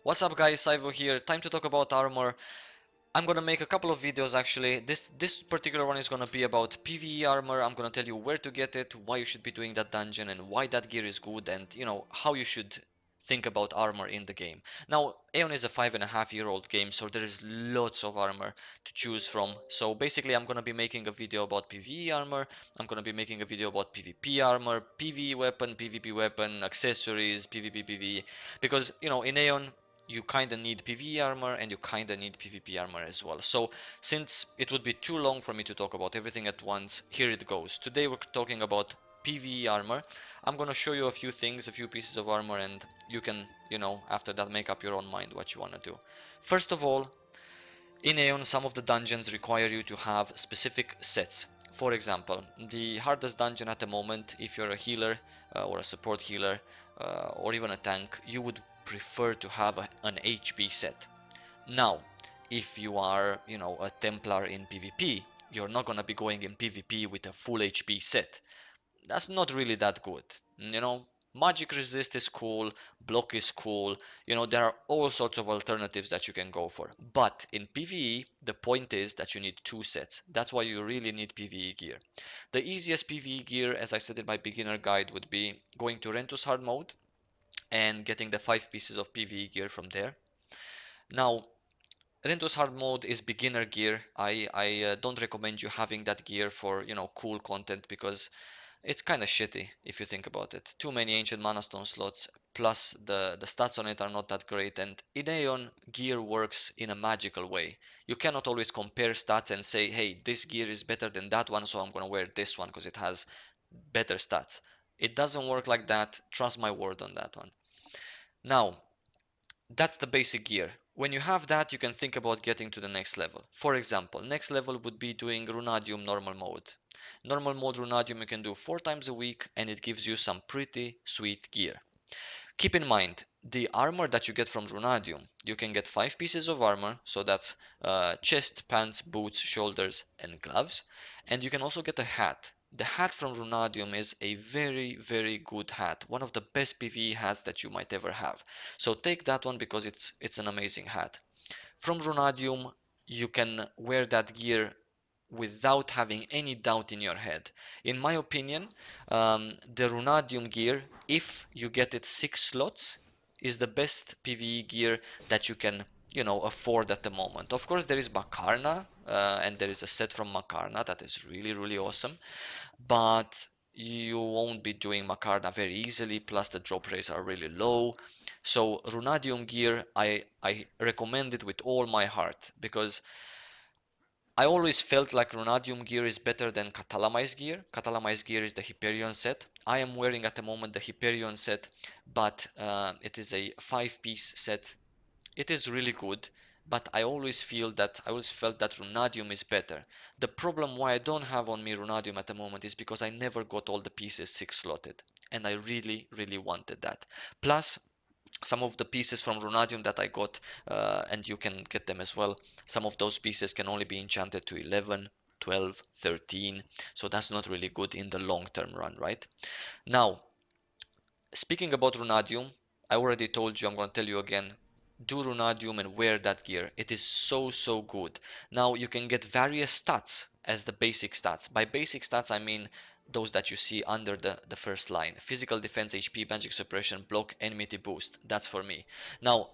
What's up guys, Ivo here. Time to talk about armor. I'm gonna make a couple of videos actually. This particular one is gonna be about PvE armor. I'm gonna tell you where to get it, why you should be doing that dungeon, and why that gear is good, and how you should think about armor in the game. Now, AION is a 5.5-year-old game, so there is lots of armor to choose from. So basically, I'm gonna be making a video about PvE armor. I'm gonna be making a video about PvP armor, PvE weapon, PvP weapon, accessories, PvP, PvE, because in AION you kind of need PvE armor and you kind of need PvP armor as well. So since it would be too long for me to talk about everything at once, here it goes. Today we're talking about PvE armor. I'm gonna show you a few things, a few pieces of armor, and you can, after that make up your own mind what you wanna do. First of all, in AION, some of the dungeons require you to have specific sets. For example, the hardest dungeon at the moment, if you're a healer or a support healer or even a tank, you would prefer to have an HP set. Now, if you are, a Templar in PvP, you're not gonna be going in PvP with a full HP set. That's not really that good. Magic resist is cool, block is cool, there are all sorts of alternatives that you can go for. But in PvE, the point is that you need two sets. That's why you really need PvE gear. The easiest PvE gear, as I said in my beginner guide, would be going to Rentus hard mode and getting the 5 pieces of PvE gear from there. Now, Rentus hard mode is beginner gear. I don't recommend you having that gear for, cool content, because it's kind of shitty if you think about it. Too many ancient mana stone slots, plus the stats on it are not that great. And in AION, gear works in a magical way. You cannot always compare stats and say, hey, this gear is better than that one, so I'm gonna wear this one because it has better stats. It doesn't work like that. Trust my word on that one. Now, that's the basic gear. When you have that, you can think about getting to the next level. For example, next level would be doing Runadium normal mode. Normal mode Runadium you can do 4 times a week, and it gives you some pretty sweet gear. Keep in mind, the armor that you get from Runadium, you can get 5 pieces of armor, so that's chest, pants, boots, shoulders, and gloves. And you can also get a hat. The hat from Runadium is a very, very good hat. One of the best PvE hats that you might ever have. So take that one because it's an amazing hat. From Runadium, you can wear that gear without having any doubt in your head. In my opinion, the Runadium gear, if you get it 6 slots, is the best PvE gear that you can, afford at the moment. Of course, there is Makarna, and there is a set from Makarna that is really, really awesome, but you won't be doing Makarna very easily, plus the drop rates are really low. So Runadium gear, I recommend it with all my heart, because I always felt like Runadium gear is better than Catalamized gear. Catalamized gear is the Hyperion set. I am wearing at the moment the Hyperion set, but it is a 5-piece set. It is really good, but I always felt that Runadium is better. The problem why I don't have on me Runadium at the moment is because I never got all the pieces 6 slotted, and I really, really wanted that. Plus, some of the pieces from Runadium that I got, and you can get them as well, some of those pieces can only be enchanted to 11, 12, 13, so that's not really good in the long term run, right? Now, speaking about Runadium, I already told you, I'm going to tell you again, do Runadium and wear that gear. It is so, so good. Now, you can get various stats as the basic stats. By basic stats, I mean those that you see under the first line. Physical defense, HP, magic suppression, block, enmity boost. That's for me. Now,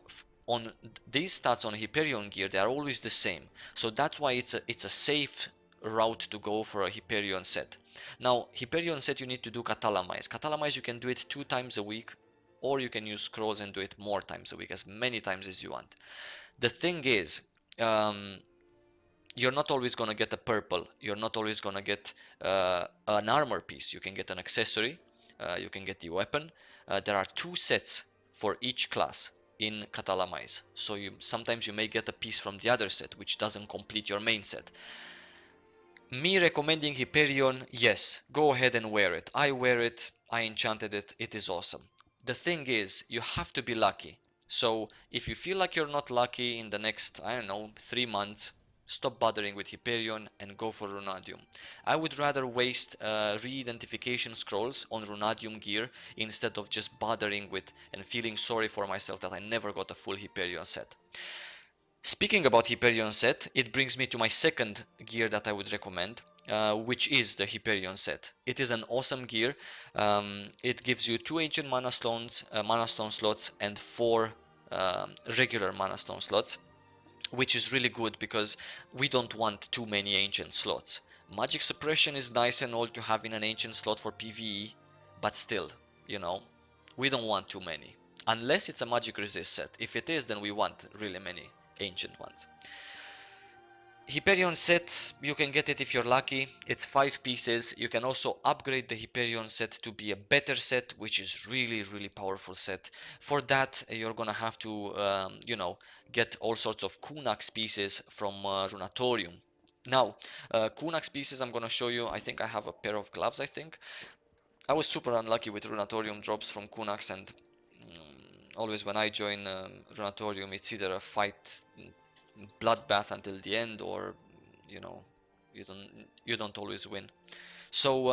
on these stats on Hyperion gear, they are always the same. So that's why it's a safe route to go for a Hyperion set. Now, Hyperion set you need to do Catalamize. Catalamize you can do it 2 times a week, or you can use scrolls and do it more times a week, as many times as you want. The thing is, um, you're not always going to get a purple. You're not always going to get an armor piece. You can get an accessory. You can get the weapon. There are 2 sets for each class in Catalamize. So sometimes you may get a piece from the other set, which doesn't complete your main set. Me recommending Hyperion, yes, go ahead and wear it. I wear it, I enchanted it, it is awesome. The thing is, you have to be lucky. So if you feel like you're not lucky in the next, I don't know, 3 months, stop bothering with Hyperion and go for Runadium. I would rather waste re-identification scrolls on Runadium gear instead of just bothering with and feeling sorry for myself that I never got a full Hyperion set. Speaking about Hyperion set, it brings me to my second gear that I would recommend, which is the Hyperion set. It is an awesome gear. It gives you 2 ancient mana stone slots, and 4 regular mana stone slots, which is really good because we don't want too many ancient slots. Magic suppression is nice and all to have in an ancient slot for PvE, but still, you know, we don't want too many. Unless it's a magic resist set. If it is, then we want really many ancient ones. Hyperion set, you can get it if you're lucky. It's 5 pieces. You can also upgrade the Hyperion set to be a better set, which is really powerful set. For that, you're gonna have to, you know, get all sorts of Kunax pieces from Runatorium. Now, Kunax pieces I'm gonna show you. I think I have a pair of gloves, I think. I was super unlucky with Runatorium drops from Kunax, and always when I join Runatorium, it's either a fight bloodbath until the end, or you know, you don't you don't always win. So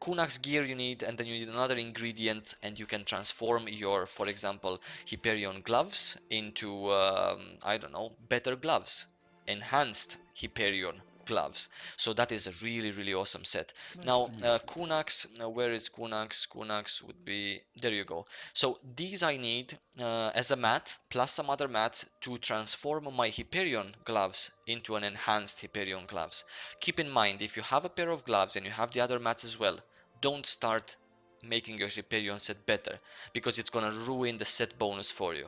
Kunax gear you need, and then you need another ingredient, and you can transform your, for example, Hyperion gloves into I don't know, better gloves, enhanced Hyperion gloves. So that is a really awesome set. Now Kunax, where is Kunax? Kunax would be, there you go. So these I need as a mat plus some other mats to transform my Hyperion gloves into an enhanced Hyperion gloves. Keep in mind, if you have a pair of gloves and you have the other mats as well, don't start making your Hyperion set better, because it's gonna ruin the set bonus for you.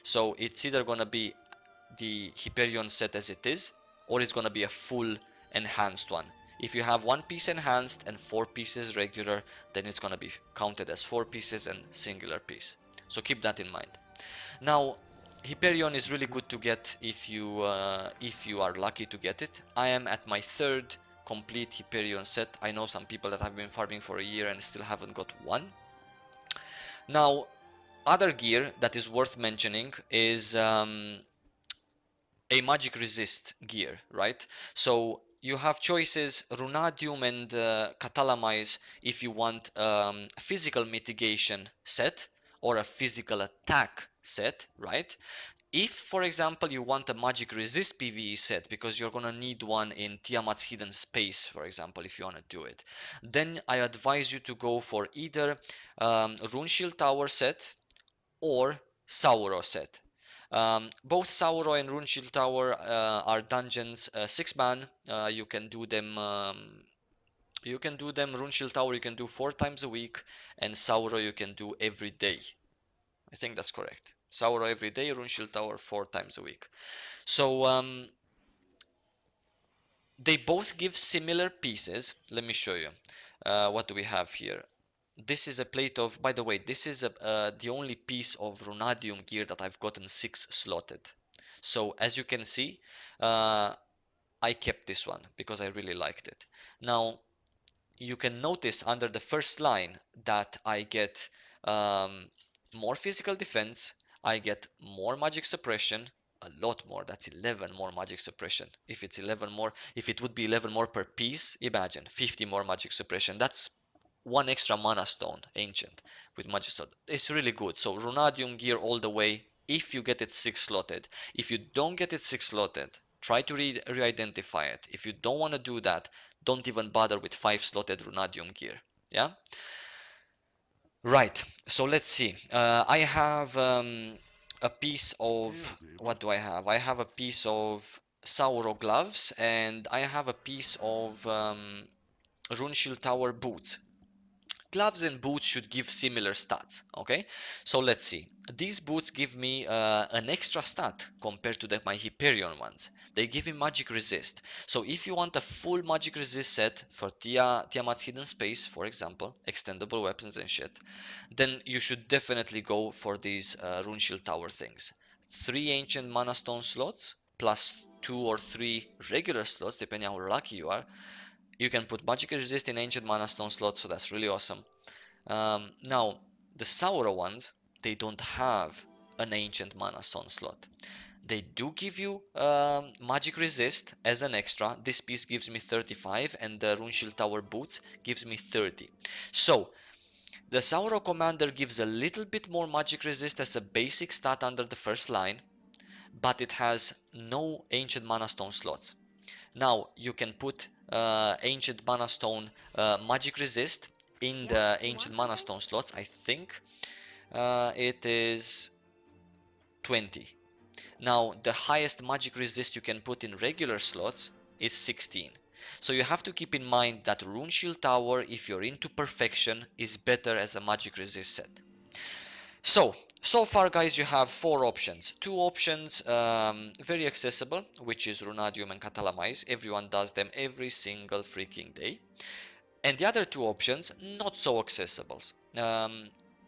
So it's either gonna be the Hyperion set as it is, or it's gonna be a full enhanced one. If you have 1 piece enhanced and 4 pieces regular, then it's gonna be counted as 4 pieces and singular piece. So keep that in mind. Now, Hyperion is really good to get if you are lucky to get it. I am at my 3rd complete Hyperion set. I know some people that have been farming for a year and still haven't got one. Now, other gear that is worth mentioning is a magic resist gear, right? So you have choices Runadium and Catalamize if you want physical mitigation set or a physical attack set, right? If, for example, you want a magic resist PvE set because you're gonna need one in Tiamat's hidden space, for example, if you wanna do it, then I advise you to go for either Rune Shield Tower set or Sauro set. Both Sauro and Rune Shield Tower are dungeons, 6 man. You can do them. Rune Shield Tower you can do 4 times a week, and Sauro you can do every day. I think that's correct. Sauro every day, Rune Shield Tower 4 times a week. So they both give similar pieces. Let me show you. What do we have here? This is a plate of, by the way, this is the only piece of Runadium gear that I've gotten 6 slotted. So as you can see, I kept this one because I really liked it. Now, you can notice under the first line that I get more physical defense, I get more magic suppression, a lot more. That's 11 more magic suppression. If it's 11 more, if it would be 11 more per piece, imagine 50 more magic suppression. That's 1 extra mana stone, ancient, with magic stone. It's really good. So Runadium gear all the way if you get it 6 slotted. If you don't get it 6 slotted, try to re-identify it. If you don't want to do that, don't even bother with 5 slotted Runadium gear. Yeah? Right. So let's see. I have a piece of, what do I have? I have a piece of Sauro gloves, and I have a piece of Rune Shield Tower boots. Gloves and boots should give similar stats, okay? So let's see. These boots give me an extra stat compared to my Hyperion ones. They give me magic resist. So if you want a full magic resist set for Tiamat's hidden space, for example, extendable weapons and shit, then you should definitely go for these Rune Shield Tower things. 3 ancient mana stone slots plus 2 or 3 regular slots, depending on how lucky you are. You can put magic resist in ancient mana stone slots, so that's really awesome. Now, the Sauro ones, they don't have an ancient mana stone slot. They do give you magic resist as an extra. This piece gives me 35 and the Rune Shield Tower boots gives me 30. So the Sauro Commander gives a little bit more magic resist as a basic stat under the first line, but it has no Ancient Mana Stone slots. Now you can put Ancient Mana Stone magic resist in Yeah, the you Ancient want Mana something? Stone slots. I think it is 20. Now, the highest magic resist you can put in regular slots is 16. So you have to keep in mind that Rune Shield Tower, if you're into perfection, is better as a magic resist set. So far guys, you have 4 options. 2 options, very accessible, which is Runadium and Catalamize. Everyone does them every single freaking day. And the other 2 options, not so accessible.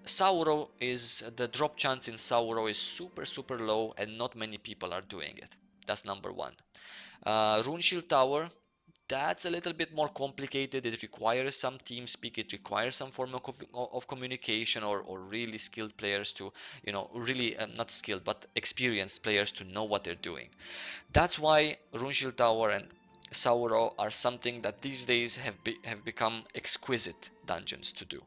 Sauro is, the drop chance in Sauro is super low and not many people are doing it. That's number 1. Rune Shield Tower, that's a little bit more complicated. It requires some team speak. It requires some form of communication or really skilled players to, really not skilled, but experienced players to know what they're doing. That's why Rune Shield Tower and Sauro are something that these days have become exquisite dungeons to do.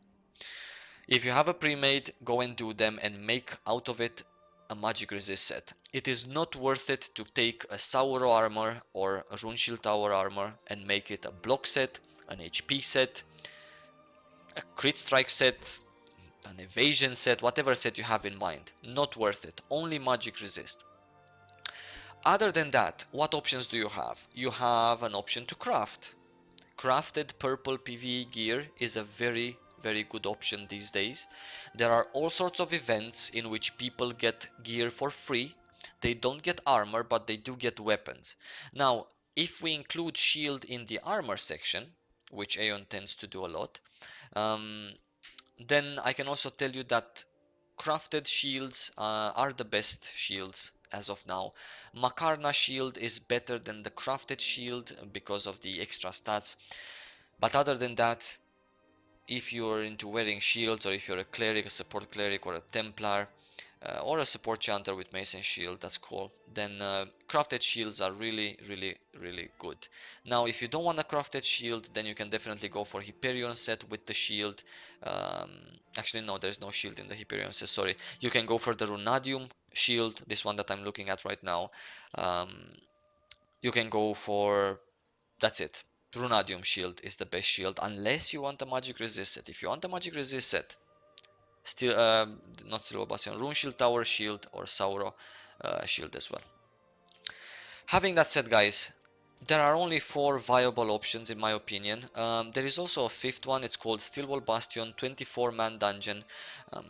If you have a pre-made, go and do them and make out of it a magic resist set. It is not worth it to take a Sauro armor or a Rune Shield Tower armor and make it a block set, an HP set, a crit strike set, an evasion set, whatever set you have in mind. Not worth it. Only magic resist. Other than that, what options do you have? You have an option to craft. Crafted purple PvE gear is a very good option these days. There are all sorts of events in which people get gear for free. They don't get armor, but they do get weapons. Now, if we include shield in the armor section, which AION tends to do a lot, um, then I can also tell you that crafted shields are the best shields as of now. Makarna shield is better than the crafted shield because of the extra stats. But other than that, if you're into wearing shields, or if you're a cleric, a support cleric, or a Templar, or a support chanter with mace and shield, that's cool, then crafted shields are really good. Now, if you don't want a crafted shield, then you can definitely go for Hyperion set with the shield. Um, Actually, no, there's no shield in the Hyperion set, sorry. You can go for the Runadium shield, this one that I'm looking at right now. Um, you can go for That's it. Runadium shield is the best shield unless you want a magic resist set. If you want a magic resist set, still not Silver Bastion, Rune Shield Tower shield or Sauro shield as well. Having that said, guys, there are only 4 viable options in my opinion. There is also a 5th one. It's called Steel Wall Bastion, 24-man dungeon. Um,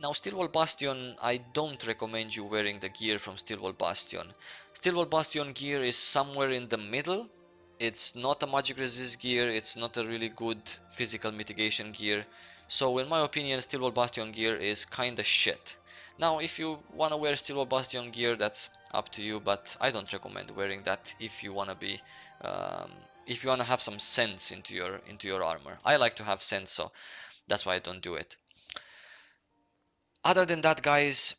Now, Steel Wall Bastion, I don't recommend you wearing the gear from Steel Wall Bastion. Steel Wall Bastion gear is somewhere in the middle. It's not a magic resist gear. It's not a really good physical mitigation gear. So, in my opinion, Steel Wall Bastion gear is kinda shit. Now, if you wanna wear Steel Wall Bastion gear, that's up to you, but I don't recommend wearing that if you wanna be um, if you wanna have some sense into your armor. I like to have sense, so that's why I don't do it. Other than that, guys,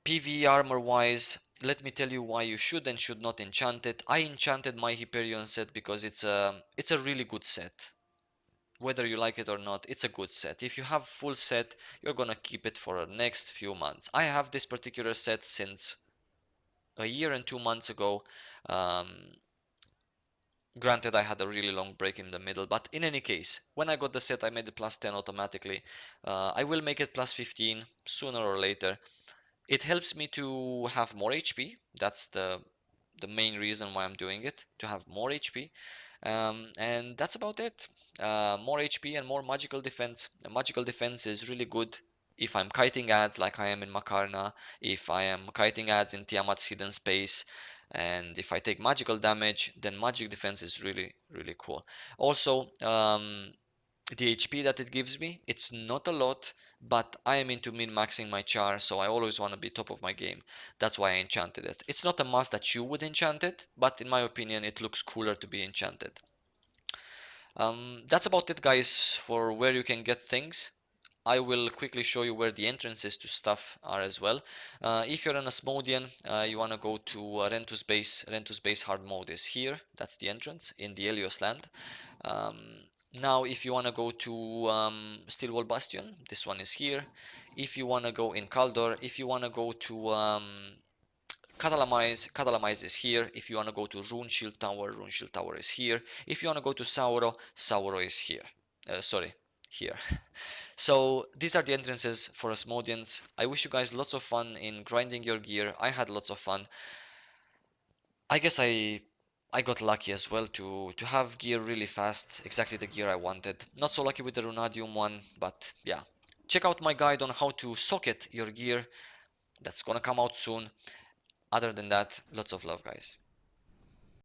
PvE armor wise, let me tell you why you should and should not enchant it. I enchanted my Hyperion set because it's a really good set. Whether you like it or not, it's a good set. If you have full set, you're gonna keep it for the next few months. I have this particular set since a year and 2 months ago. Um, Granted, I had a really long break in the middle, but in any case, when I got the set, I made it plus 10 automatically. I will make it plus 15 sooner or later. It helps me to have more HP. That's the main reason why I'm doing it, to have more HP. And that's about it. More HP and more magical defense. Magical defense is really good if I'm kiting ads like I am in Makarna, if I am kiting ads in Tiamat's hidden space, and if I take magical damage, then magic defense is really cool. Also, the HP that it gives me, it's not a lot, but I am into min-maxing my char, so I always want to be top of my game. That's why I enchanted it. It's not a must that you would enchant it, but in my opinion, it looks cooler to be enchanted. That's about it, guys, for where you can get things. I will quickly show you where the entrances to stuff are as well. If you're an Asmodean, you want to go to Rentus base. Rentus base hard mode is here. That's the entrance in the Helios land. Um, Now, if you want to go to Steel Wall Bastion, this one is here. If you want to go in Kaldor, if you want to go to Catalamize is here. If you want to go to Rune Shield Tower is here. If you want to go to Sauro is here. Sorry, here. So these are the entrances for Asmodeans. I wish you guys lots of fun in grinding your gear. I had lots of fun. I guess I got lucky as well to have gear really fast, exactly the gear I wanted. Not so lucky with the Runadium one, but yeah. Check out my guide on how to socket your gear. That's gonna come out soon. Other than that, lots of love, guys.